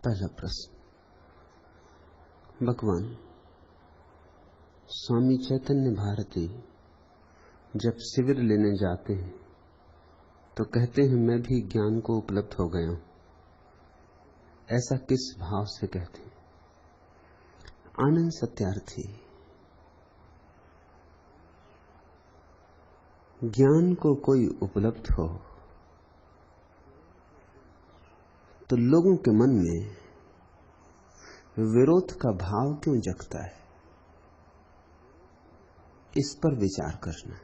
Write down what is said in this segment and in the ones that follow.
पहला प्रश्न। भगवान स्वामी चैतन्य भारती जब शिविर लेने जाते हैं तो कहते हैं मैं भी ज्ञान को उपलब्ध हो गया हूं। ऐसा किस भाव से कहते हैं? आनंद सत्यार्थी, ज्ञान को कोई उपलब्ध हो तो लोगों के मन में विरोध का भाव क्यों जगता है, इस पर विचार करना।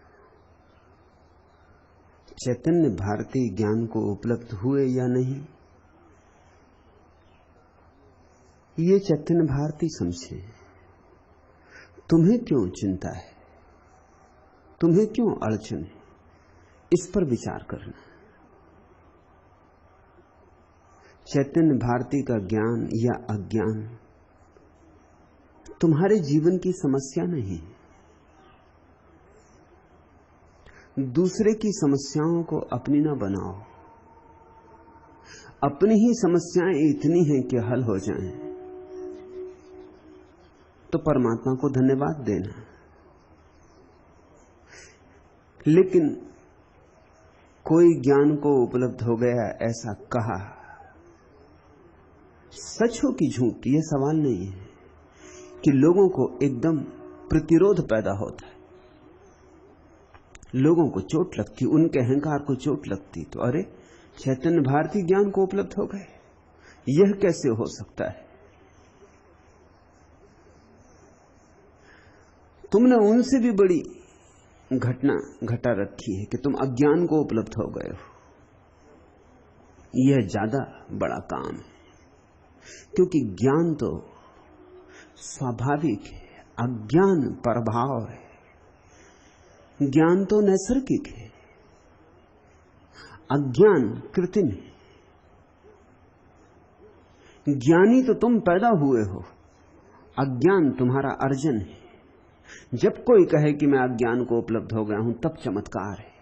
चैतन्य भारती ज्ञान को उपलब्ध हुए या नहीं, ये चैतन्य भारती समझे। तुम्हें क्यों चिंता है, तुम्हें क्यों अड़चन है, इस पर विचार करना। चैतन्य भारती का ज्ञान या अज्ञान तुम्हारे जीवन की समस्या नहीं। दूसरे की समस्याओं को अपनी ना बनाओ। अपनी ही समस्याएं इतनी हैं कि हल हो जाएं तो परमात्मा को धन्यवाद देना। लेकिन कोई ज्ञान को उपलब्ध हो गया ऐसा कहा, सच हो कि झूठ, यह सवाल नहीं है कि लोगों को एकदम प्रतिरोध पैदा होता है, लोगों को चोट लगती, उनके अहंकार को चोट लगती। तो अरे चैतन्य भारती ज्ञान को उपलब्ध हो गए, यह कैसे हो सकता है? तुमने उनसे भी बड़ी घटना घटा रखी है कि तुम अज्ञान को उपलब्ध हो गए हो। यह ज्यादा बड़ा काम है, क्योंकि ज्ञान तो स्वाभाविक है, अज्ञान प्रभाव है। ज्ञान तो नैसर्गिक है, अज्ञान कृत्रिम है। ज्ञानी तो तुम पैदा हुए हो, अज्ञान तुम्हारा अर्जन है। जब कोई कहे कि मैं अज्ञान को उपलब्ध हो गया हूं, तब चमत्कार है।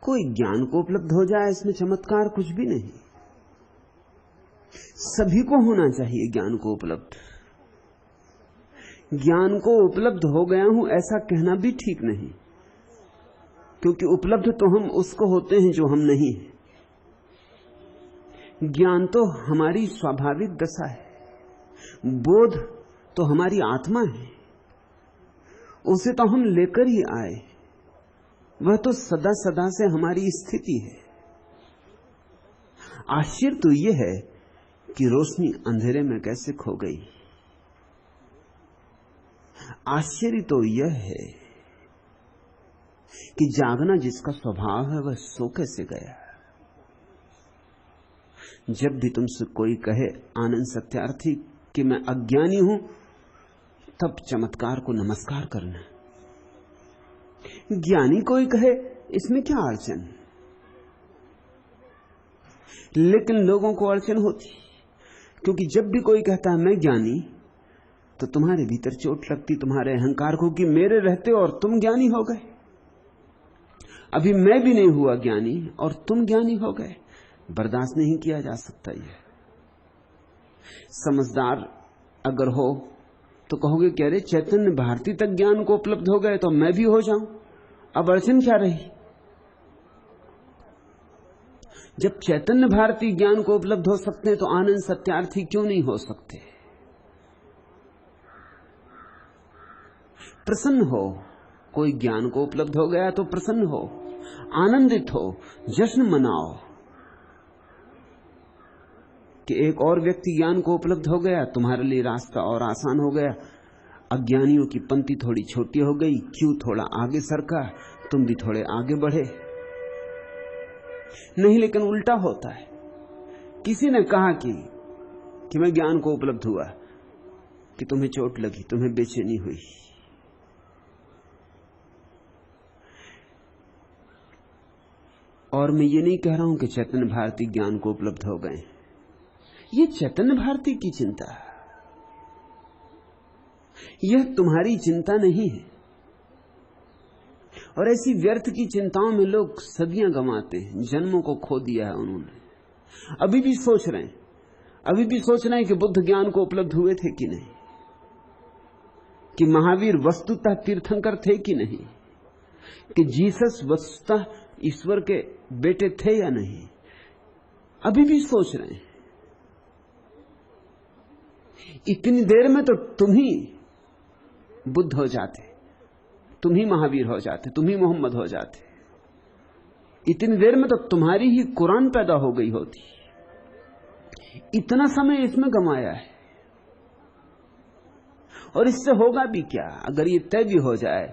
कोई ज्ञान को उपलब्ध हो जाए, इसमें चमत्कार कुछ भी नहीं। सभी को होना चाहिए ज्ञान को उपलब्ध। ज्ञान को उपलब्ध हो गया हूं ऐसा कहना भी ठीक नहीं, क्योंकि उपलब्ध तो हम उसको होते हैं जो हम नहीं हैं। ज्ञान तो हमारी स्वाभाविक दशा है, बोध तो हमारी आत्मा है, उसे तो हम लेकर ही आए, वह तो सदा सदा से हमारी स्थिति है। आश्चर्य तो यह है कि रोशनी अंधेरे में कैसे खो गई। आश्चर्य तो यह है कि जागना जिसका स्वभाव है वह सो कैसे गया। जब भी तुमसे कोई कहे आनंद सत्यार्थी कि मैं अज्ञानी हूं, तब चमत्कार को नमस्कार करना। ज्ञानी कोई कहे, इसमें क्या अड़चन? लेकिन लोगों को अड़चन होती, क्योंकि जब भी कोई कहता है मैं ज्ञानी, तो तुम्हारे भीतर चोट लगती, तुम्हारे अहंकार को, कि मेरे रहते और तुम ज्ञानी हो गए। अभी मैं भी नहीं हुआ ज्ञानी और तुम ज्ञानी हो गए। बर्दाश्त नहीं किया जा सकता। यह समझदार अगर हो तो कहोगे कि अरे चैतन्य भारती तक ज्ञान को उपलब्ध हो गए तो मैं भी हो जाऊं, अब अड़चन क्या रही? जब चैतन्य भारती ज्ञान को उपलब्ध हो सकते हैं तो आनंद सत्यार्थी क्यों नहीं हो सकते? प्रसन्न हो, कोई ज्ञान को उपलब्ध हो गया तो प्रसन्न हो, आनंदित हो, जश्न मनाओ कि एक और व्यक्ति ज्ञान को उपलब्ध हो गया, तुम्हारे लिए रास्ता और आसान हो गया। अज्ञानियों की पंक्ति थोड़ी छोटी हो गई, क्यों थोड़ा आगे सरका, तुम भी थोड़े आगे बढ़े। नहीं, लेकिन उल्टा होता है। किसी ने कहा कि मैं ज्ञान को उपलब्ध हुआ, कि तुम्हें चोट लगी, तुम्हें बेचैनी हुई। और मैं ये नहीं कह रहा हूं कि चैतन्य भारती ज्ञान को उपलब्ध हो गए। ये चैतन्य भारती की चिंता, यह तुम्हारी चिंता नहीं है। और ऐसी व्यर्थ की चिंताओं में लोग सदियां गंवाते हैं, जन्मों को खो दिया है उन्होंने। अभी भी सोच रहे हैं अभी भी सोच रहे हैं कि बुद्ध ज्ञान को उपलब्ध हुए थे कि नहीं, कि महावीर वस्तुतः तीर्थंकर थे कि नहीं, कि जीसस वस्तुतः ईश्वर के बेटे थे या नहीं। अभी भी सोच रहे हैं। इतनी देर में तो तुम ही बुद्ध हो जाते, तुम ही महावीर हो जाते, तुम ही मोहम्मद हो जाते। इतनी देर में तो तुम्हारी ही कुरान पैदा हो गई होती। इतना समय इसमें गंवाया है। और इससे होगा भी क्या? अगर ये तय भी हो जाए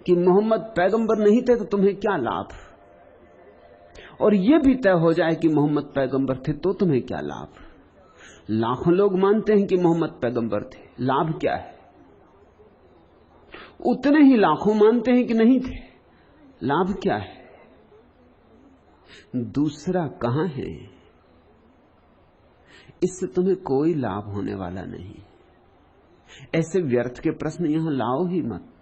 कि मोहम्मद पैगंबर नहीं थे तो तुम्हें क्या लाभ, और ये भी तय हो जाए कि मोहम्मद पैगंबर थे तो तुम्हें क्या लाभ। लाखों लोग मानते हैं कि मोहम्मद पैगंबर थे, लाभ क्या है? उतने ही लाखों मानते हैं कि नहीं थे, लाभ क्या है? दूसरा कहां है? इससे तुम्हें कोई लाभ होने वाला नहीं। ऐसे व्यर्थ के प्रश्न यहां लाओ ही मत।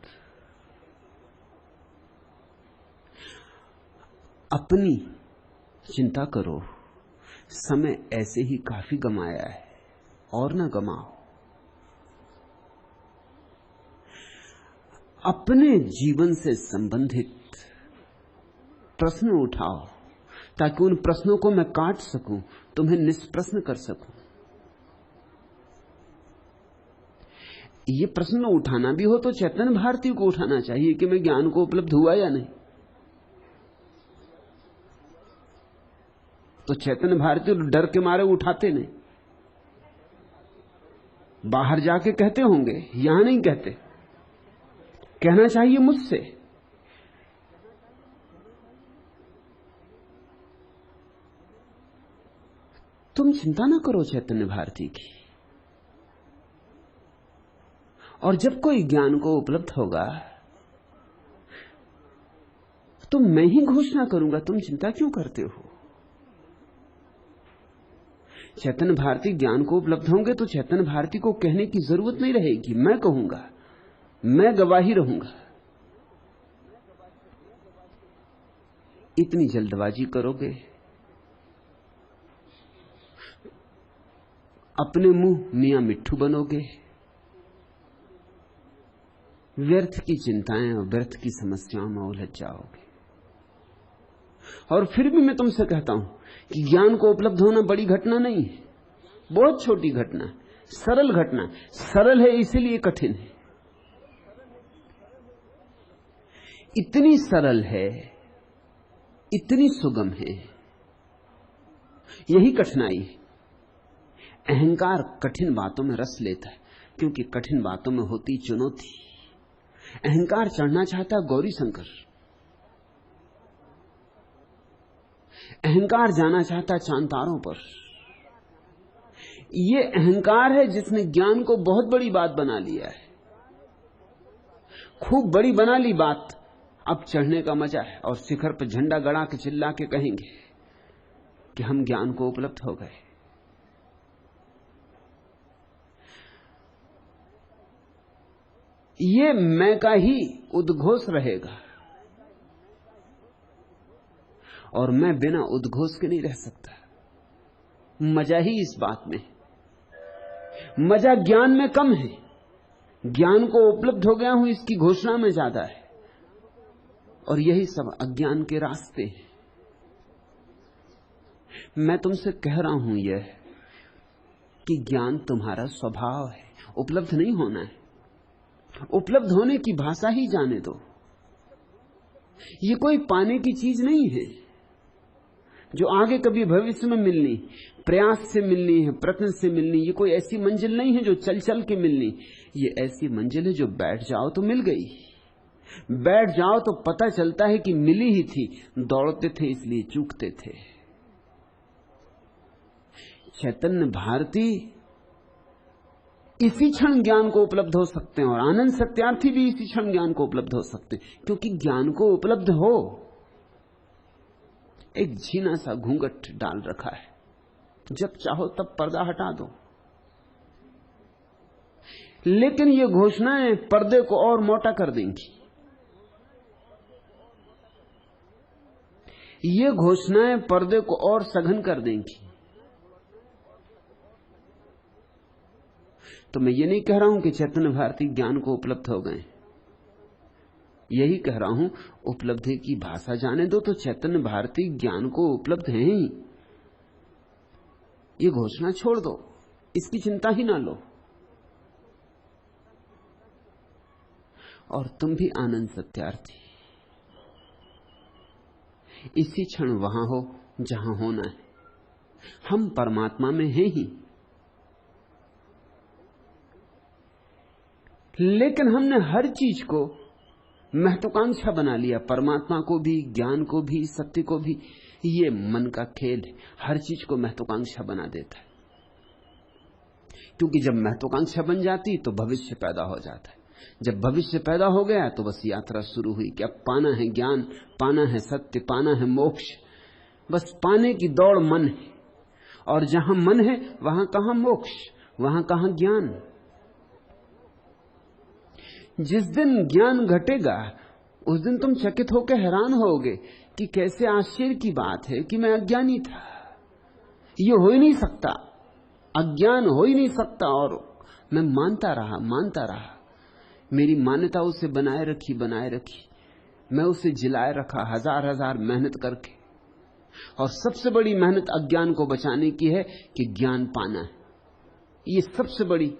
अपनी चिंता करो। समय ऐसे ही काफी गमाया है, और ना गमाओ। अपने जीवन से संबंधित प्रश्न उठाओ, ताकि उन प्रश्नों को मैं काट सकूं, तुम्हें निष्प्रश्न कर सकूं। ये प्रश्न उठाना भी हो तो चैतन्य भारती को उठाना चाहिए कि मैं ज्ञान को उपलब्ध हुआ या नहीं। तो चैतन्य भारती डर के मारे उठाते नहीं, बाहर जाके कहते होंगे, यहां नहीं कहते। कहना चाहिए मुझसे। तुम चिंता ना करो चैतन्य भारती की। और जब कोई ज्ञान को उपलब्ध होगा तो मैं ही घोषणा करूंगा, तुम चिंता क्यों करते हो? चैतन्य भारती ज्ञान को उपलब्ध होंगे तो चैतन्य भारती को कहने की जरूरत नहीं रहेगी, मैं कहूंगा, मैं गवाही रहूंगा। इतनी जल्दबाजी करोगे, अपने मुंह मियां मिट्ठू बनोगे, व्यर्थ की चिंताएं और व्यर्थ की समस्याओं में उलझ जाओगे। और फिर भी मैं तुमसे कहता हूं कि ज्ञान को उपलब्ध होना बड़ी घटना नहीं है, बहुत छोटी घटना, सरल घटना। सरल है इसीलिए कठिन है। इतनी सरल है, इतनी सुगम है, यही कठिनाई है। अहंकार कठिन बातों में रस लेता है, क्योंकि कठिन बातों में होती चुनौती। अहंकार चढ़ना चाहता गौरी शंकर, अहंकार जाना चाहता चांतारों पर। यह अहंकार है जिसने ज्ञान को बहुत बड़ी बात बना लिया है, खूब बड़ी बना ली बात। अब चढ़ने का मजा है, और शिखर पर झंडा गड़ा के चिल्ला के कहेंगे कि हम ज्ञान को उपलब्ध हो गए। ये मैं का ही उद्घोष रहेगा, और मैं बिना उद्घोष के नहीं रह सकता। मजा ही इस बात में, मजा ज्ञान में कम है। ज्ञान को उपलब्ध हो गया हूं इसकी घोषणा में ज्यादा है, और यही सब अज्ञान के रास्ते हैं। मैं तुमसे कह रहा हूं यह कि ज्ञान तुम्हारा स्वभाव है, उपलब्ध नहीं होना है। उपलब्ध होने की भाषा ही जाने दो। ये कोई पाने की चीज नहीं है जो आगे कभी भविष्य में मिलनी, प्रयास से मिलनी है, प्रयत्न से मिलनी। ये कोई ऐसी मंजिल नहीं है जो चल चल के मिलनी। ये ऐसी मंजिल है जो बैठ जाओ तो मिल गई। बैठ जाओ तो पता चलता है कि मिली ही थी, दौड़ते थे इसलिए चूकते थे। चैतन्य भारती इसी क्षण ज्ञान को उपलब्ध हो सकते हैं, और आनंद सत्यार्थी भी इसी क्षण ज्ञान को उपलब्ध हो सकते हैं, क्योंकि ज्ञान को उपलब्ध हो एक झीना सा घूंघट डाल रखा है। जब चाहो तब पर्दा हटा दो। लेकिन ये घोषणाएं पर्दे को और मोटा कर देंगी। ये घोषणाएं पर्दे को और सघन कर देंगी। तो मैं ये नहीं कह रहा हूं कि चैतन्य भारती ज्ञान को उपलब्ध हो गए, यही कह रहा हूं उपलब्धि की भाषा जाने दो, तो चैतन्य भारती ज्ञान को उपलब्ध हैं ही। ये घोषणा छोड़ दो, इसकी चिंता ही ना लो। और तुम भी आनंद सत्यार्थी, इसी क्षण वहां हो जहां होना है। हम परमात्मा में हैं ही, लेकिन हमने हर चीज को महत्वाकांक्षा बना लिया, परमात्मा को भी, ज्ञान को भी, सत्य को भी। ये मन का खेल है, हर चीज को महत्वाकांक्षा बना देता है। क्योंकि जब महत्वाकांक्षा बन जाती तो भविष्य पैदा हो जाता है। जब भविष्य पैदा हो गया तो बस यात्रा शुरू हुई कि अब पाना है ज्ञान, पाना है सत्य, पाना है मोक्ष। बस पाने की दौड़ मन है, और जहां मन है वहां कहां मोक्ष, वहां कहां ज्ञान। जिस दिन ज्ञान घटेगा उस दिन तुम चकित होकर हैरान होगे कि कैसे आश्चर्य की बात है कि मैं अज्ञानी था। ये हो ही नहीं सकता, अज्ञान हो ही नहीं सकता। और मैं मानता रहा, मेरी मान्यता उसे बनाए रखी, मैं उसे जिलाए रखा हजार मेहनत करके। और सबसे बड़ी मेहनत अज्ञान को बचाने की है कि ज्ञान पाना है। ये सबसे बड़ी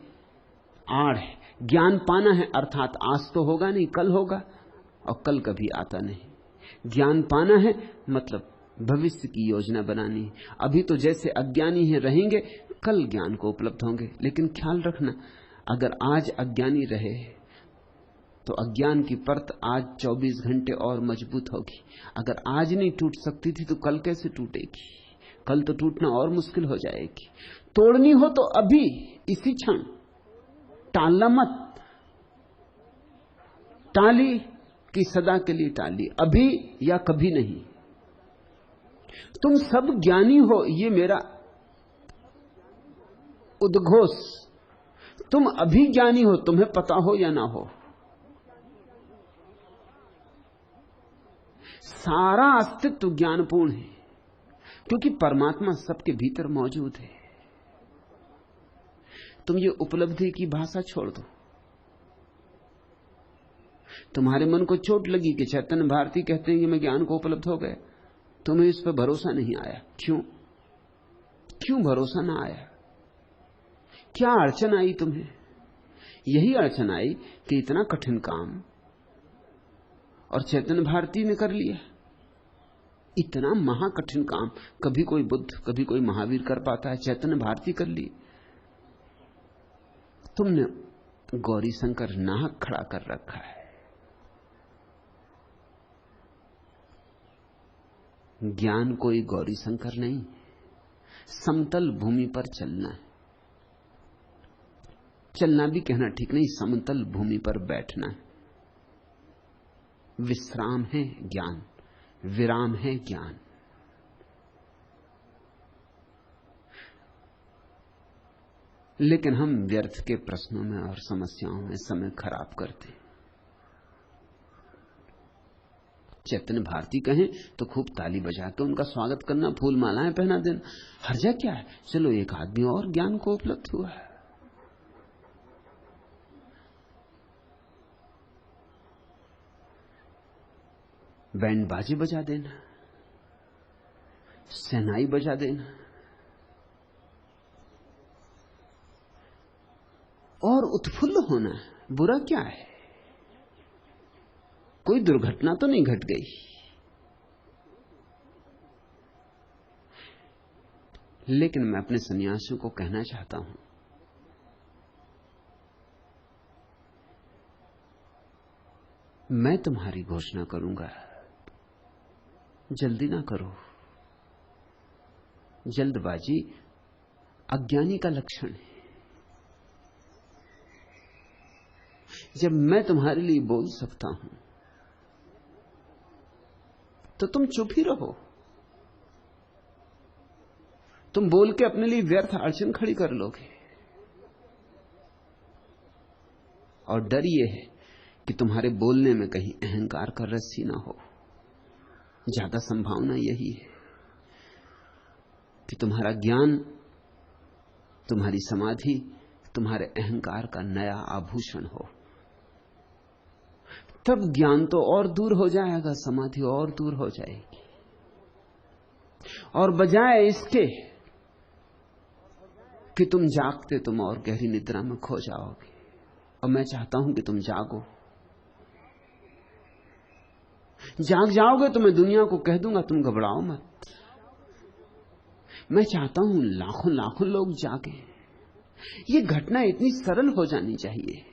आड़ है, ज्ञान पाना है। अर्थात आज तो होगा नहीं, कल होगा, और कल कभी आता नहीं। ज्ञान पाना है मतलब भविष्य की योजना बनानी है। अभी तो जैसे अज्ञानी है रहेंगे, कल ज्ञान को उपलब्ध होंगे। लेकिन ख्याल रखना, अगर आज अज्ञानी रहे तो अज्ञान की परत आज 24 घंटे और मजबूत होगी। अगर आज नहीं टूट सकती थी तो कल कैसे टूटेगी? कल तो टूटना और मुश्किल हो जाएगी। तोड़नी हो तो अभी, इसी क्षण, टालना मत। टाली कि सदा के लिए टाली, अभी या कभी नहीं। तुम सब ज्ञानी हो, ये मेरा उद्घोष। तुम अभी ज्ञानी हो, तुम्हें पता हो या ना हो। सारा अस्तित्व ज्ञानपूर्ण है, क्योंकि परमात्मा सबके भीतर मौजूद है। तुम ये उपलब्धि की भाषा छोड़ दो। तुम्हारे मन को चोट लगी कि चैतन्य भारती कहते हैं कि मैं ज्ञान को उपलब्ध हो गया, तुम्हें इस पर भरोसा नहीं आया। क्यों भरोसा ना आया? क्या अड़चन आई तुम्हें? यही अड़चन आई कि इतना कठिन काम और चैतन्य भारती ने कर लिया। इतना महाकठिन काम कभी कोई बुद्ध, कभी कोई महावीर कर पाता है, चैतन्य भारती कर ली। तुमने गौरी शंकर नाहक खड़ा कर रखा है। ज्ञान कोई गौरी शंकर नहीं, समतल भूमि पर चलना है। चलना भी कहना ठीक नहीं, समतल भूमि पर बैठना है। विश्राम है ज्ञान, विराम है ज्ञान। लेकिन हम व्यर्थ के प्रश्नों में और समस्याओं में समय खराब करते हैं। चैतन्य भारती कहें तो खूब ताली बजा के उनका स्वागत करना, फूल मालाएं पहना देना, हर्जा क्या है? चलो एक आदमी और ज्ञान को उपलब्ध हुआ है। बैंड बाजे बजा देना, शहनाई बजा देना, और उत्फुल्ल होना, बुरा क्या है? कोई दुर्घटना तो नहीं घट गई। लेकिन मैं अपने सन्यासियों को कहना चाहता हूं, मैं तुम्हारी घोषणा करूंगा, जल्दी ना करो। जल्दबाजी अज्ञानी का लक्षण है। जब मैं तुम्हारे लिए बोल सकता हूं तो तुम चुप ही रहो। तुम बोल के अपने लिए व्यर्थ अड़चन खड़ी कर लोगे। और डर यह है कि तुम्हारे बोलने में कहीं अहंकार का रस्सी ना हो। ज्यादा संभावना यही है कि तुम्हारा ज्ञान, तुम्हारी समाधि, तुम्हारे अहंकार का नया आभूषण हो। तब ज्ञान तो और दूर हो जाएगा, समाधि और दूर हो जाएगी। और बजाय इसके कि तुम जागते, तुम और गहरी निद्रा में खो जाओगे। और मैं चाहता हूं कि तुम जागो। जाग जाओगे तो मैं दुनिया को कह दूंगा तुम घबराओ मत। मैं चाहता हूं लाखों लाखों लोग जागे। ये घटना इतनी सरल हो जानी चाहिए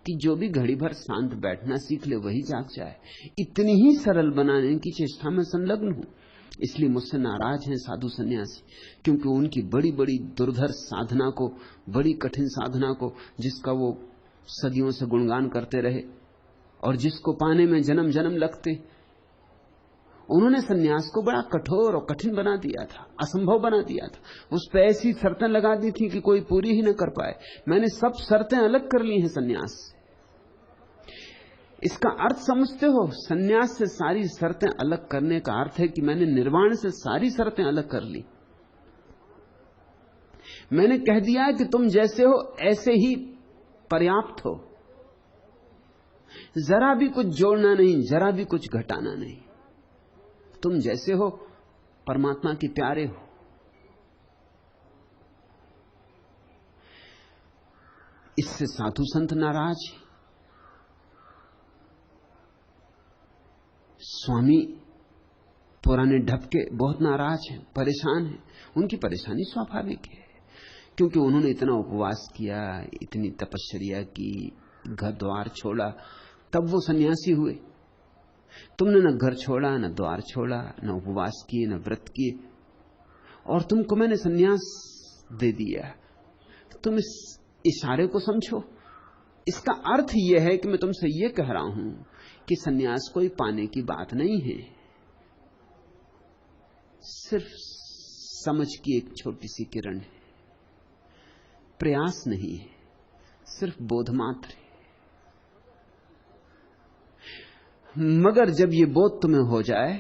कि जो भी घड़ी भर शांत बैठना सीख ले वही जाग जाए। इतनी ही सरल बनाने की चेष्टा में संलग्न हूं। इसलिए मुझसे नाराज हैं साधु सन्यासी, क्योंकि उनकी बड़ी बड़ी दुर्धर साधना को, बड़ी कठिन साधना को, जिसका वो सदियों से गुणगान करते रहे और जिसको पाने में जन्म जन्म लगते, उन्होंने सन्यास को बड़ा कठोर और कठिन बना दिया था, असंभव बना दिया था। उस पर ऐसी शर्तें लगा दी थी कि कोई पूरी ही न कर पाए। मैंने सब शर्तें अलग कर ली हैं सन्यास से। इसका अर्थ समझते हो? सन्यास से सारी शर्तें अलग करने का अर्थ है कि मैंने निर्वाण से सारी शर्तें अलग कर ली। मैंने कह दिया कि तुम जैसे हो ऐसे ही पर्याप्त हो, जरा भी कुछ जोड़ना नहीं, जरा भी कुछ घटाना नहीं। तुम जैसे हो परमात्मा के प्यारे हो। इससे साधु संत नाराज है। स्वामी पुराने ढबके बहुत नाराज हैं, परेशान हैं। उनकी परेशानी स्वाभाविक है, क्योंकि उन्होंने इतना उपवास किया, इतनी तपश्चर्या की, घर द्वार छोड़ा, तब वो सन्यासी हुए। तुमने न घर छोड़ा, न द्वार छोड़ा, न उपवास किए, न व्रत किए, और तुमको मैंने सन्यास दे दिया। तुम इस इशारे को समझो। इसका अर्थ यह है कि मैं तुमसे यह कह रहा हूं कि सन्यास कोई पाने की बात नहीं है, सिर्फ समझ की एक छोटी सी किरण है। प्रयास नहीं है, सिर्फ बोध मात्र है। मगर जब ये बोध तुम्हें हो जाए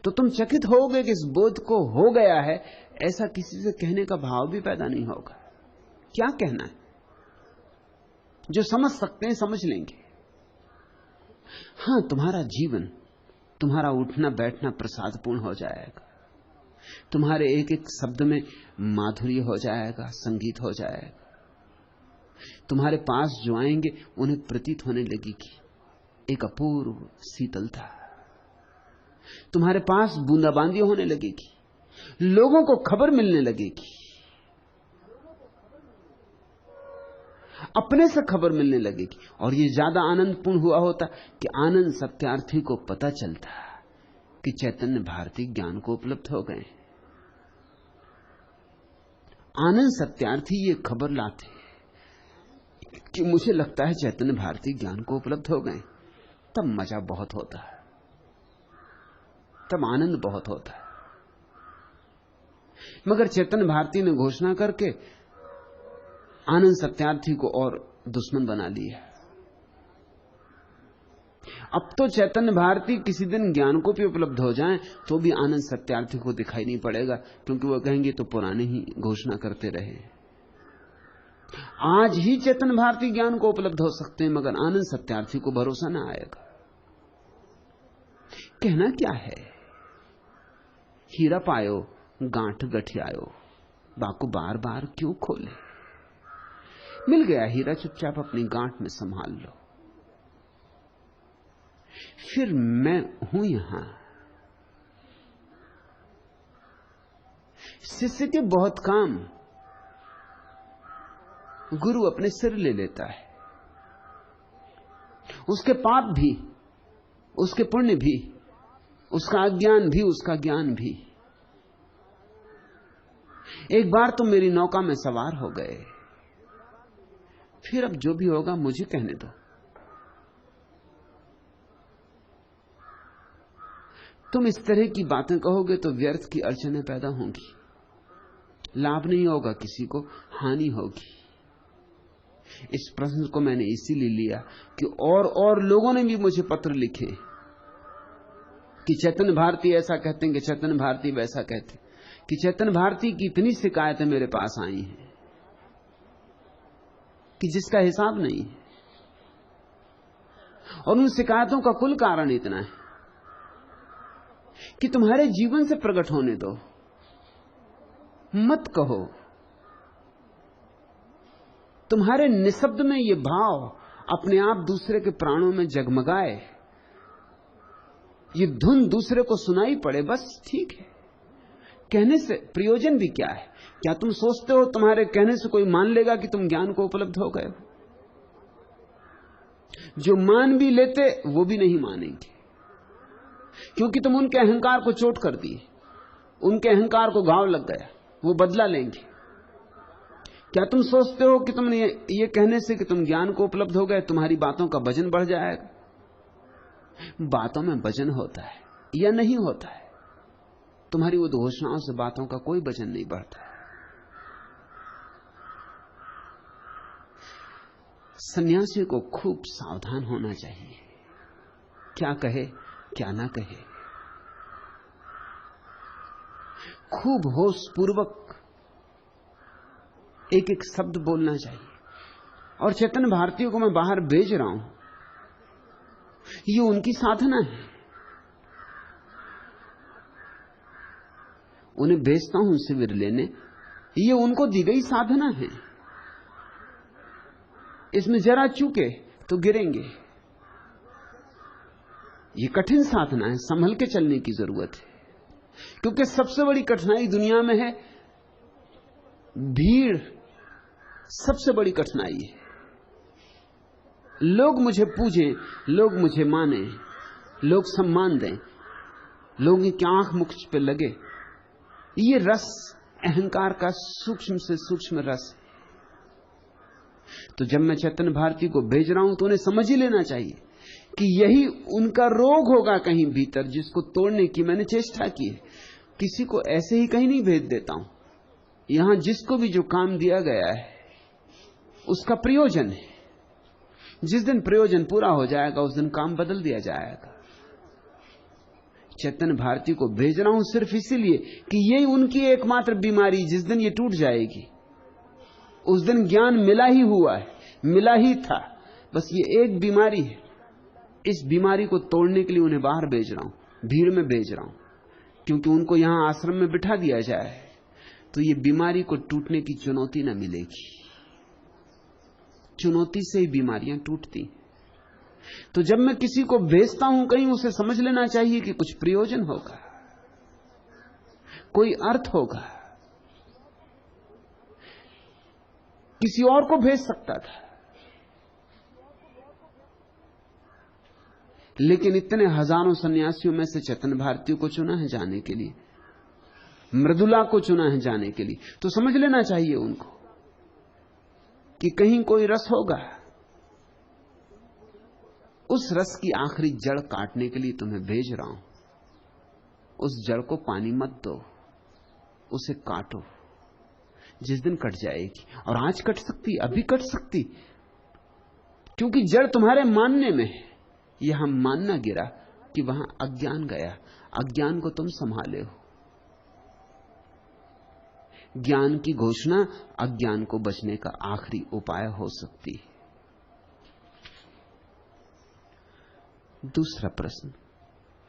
तो तुम चकित होगे कि इस बोध को हो गया है, ऐसा किसी से कहने का भाव भी पैदा नहीं होगा। क्या कहना है? जो समझ सकते हैं समझ लेंगे। हां, तुम्हारा जीवन, तुम्हारा उठना बैठना प्रसादपूर्ण हो जाएगा। तुम्हारे एक एक शब्द में माधुर्य हो जाएगा, संगीत हो जाएगा। तुम्हारे पास जो आएंगे उन्हें प्रतीत होने लगेगी एक अपूर्व शीतलता। तुम्हारे पास बूंदाबांदी होने लगेगी, लोगों को खबर मिलने लगेगी, अपने से खबर मिलने लगेगी। और ये ज्यादा आनंदपूर्ण हुआ होता कि आनंद सत्यार्थी को पता चलता कि चैतन्य भारती ज्ञान को उपलब्ध हो गए। आनंद सत्यार्थी ये खबर लाते कि मुझे लगता है चैतन्य भारती ज्ञान को उपलब्ध हो गए। तब मजा बहुत होता है, तब आनंद बहुत होता है। मगर चैतन्य भारती ने घोषणा करके आनंद सत्यार्थी को और दुश्मन बना लिया। अब तो चैतन्य भारती किसी दिन ज्ञान को भी उपलब्ध हो जाएं तो भी आनंद सत्यार्थी को दिखाई नहीं पड़ेगा, क्योंकि वो कहेंगे तो पुराने ही घोषणा करते रहे। आज ही चैतन्य भारती ज्ञान को उपलब्ध हो सकते हैं, मगर आनंद सत्यार्थी को भरोसा ना आएगा। कहना क्या है? हीरा पायो गांठ गठियायो, बाको बार बार क्यों खोले। मिल गया हीरा, चुपचाप अपनी गांठ में संभाल लो। फिर मैं हूं यहां। शिष्य के बहुत काम गुरु अपने सिर ले लेता है। उसके पाप भी, उसके पुण्य भी, उसका अज्ञान भी, उसका ज्ञान भी। एक बार तो मेरी नौका में सवार हो गए, फिर अब जो भी होगा मुझे कहने दो। तुम इस तरह की बातें कहोगे तो व्यर्थ की अड़चनें पैदा होंगी, लाभ नहीं होगा, किसी को हानि होगी। इस प्रश्न को मैंने इसीलिए लिया कि और लोगों ने भी मुझे पत्र लिखे कि चैतन्य भारती ऐसा कहते हैं, कि चैतन्य भारती वैसा कहते हैं, कि चैतन्य भारती की इतनी शिकायतें मेरे पास आई हैं कि जिसका हिसाब नहीं है। और उन शिकायतों का कुल कारण इतना है कि तुम्हारे जीवन से प्रकट होने दो, मत कहो। तुम्हारे निशब्द में ये भाव अपने आप दूसरे के प्राणों में जगमगाए, ये धुन दूसरे को सुनाई पड़े, बस ठीक है। कहने से प्रयोजन भी क्या है? क्या तुम सोचते हो तुम्हारे कहने से कोई मान लेगा कि तुम ज्ञान को उपलब्ध हो गए हो? जो मान भी लेते वो भी नहीं मानेंगे, क्योंकि तुम उनके अहंकार को चोट कर दिए, उनके अहंकार को घाव लग गया, वो बदला लेंगे। क्या तुम सोचते हो कि तुमने ये कहने से कि तुम ज्ञान को उपलब्ध हो गए तुम्हारी बातों का वजन बढ़ जाएगा? बातों में वजन होता है या नहीं होता है, तुम्हारी उद्घोषणाओं से बातों का कोई वजन नहीं बढ़ता है। सन्यासी को खूब सावधान होना चाहिए, क्या कहे क्या ना कहे। खूब होश पूर्वक एक एक शब्द बोलना चाहिए। और चेतन भारतीयों को मैं बाहर भेज रहा हूं, ये उनकी साधना है। उन्हें भेजता हूं शिविर लेने, ये उनको दी गई साधना है। इसमें जरा चूके तो गिरेंगे। ये कठिन साधना है, संभल के चलने की जरूरत है। क्योंकि सबसे बड़ी कठिनाई दुनिया में है भीड़, सबसे बड़ी कठिनाई है। लोग मुझे पूजें, लोग मुझे माने, लोग सम्मान दें, लोगों की आंख मुख पे लगे। ये रस अहंकार का सूक्ष्म से सूक्ष्म रस है। तो जब मैं चेतन भारती को भेज रहा हूं तो उन्हें समझ ही लेना चाहिए कि यही उनका रोग होगा कहीं भीतर, जिसको तोड़ने की मैंने चेष्टा की है। किसी को ऐसे ही कहीं नहीं भेज देता हूं। यहां जिसको भी जो काम दिया गया है उसका प्रयोजन है। जिस दिन प्रयोजन पूरा हो जाएगा उस दिन काम बदल दिया जाएगा। चेतन भारती को भेज रहा हूं सिर्फ इसीलिए कि यही उनकी एकमात्र बीमारी, जिस दिन ये टूट जाएगी उस दिन ज्ञान मिला ही हुआ है, मिला ही था। बस ये एक बीमारी है। इस बीमारी को तोड़ने के लिए उन्हें बाहर भेज रहा हूं, भीड़ में भेज रहा हूं, क्योंकि उनको यहां आश्रम में बिठा दिया जाए तो ये बीमारी को टूटने की चुनौती न मिलेगी। चुनौती से ही बीमारियां टूटती। तो जब मैं किसी को भेजता हूं कहीं, उसे समझ लेना चाहिए कि कुछ प्रयोजन होगा, कोई अर्थ होगा। किसी और को भेज सकता था, लेकिन इतने हजारों सन्यासियों में से चेतन भारतीयों को चुना है जाने के लिए, मृदुला को चुना है जाने के लिए। तो समझ लेना चाहिए उनको कि कहीं कोई रस होगा। उस रस की आखिरी जड़ काटने के लिए तुम्हें भेज रहा हूं। उस जड़ को पानी मत दो, उसे काटो। जिस दिन कट जाएगी, और आज कट सकती, अभी कट सकती, क्योंकि जड़ तुम्हारे मानने में है। यहां मानना गिरा कि वहां अज्ञान गया। अज्ञान को तुम संभाले हो। ज्ञान की घोषणा अज्ञान को बचने का आखिरी उपाय हो सकती है। दूसरा प्रश्न,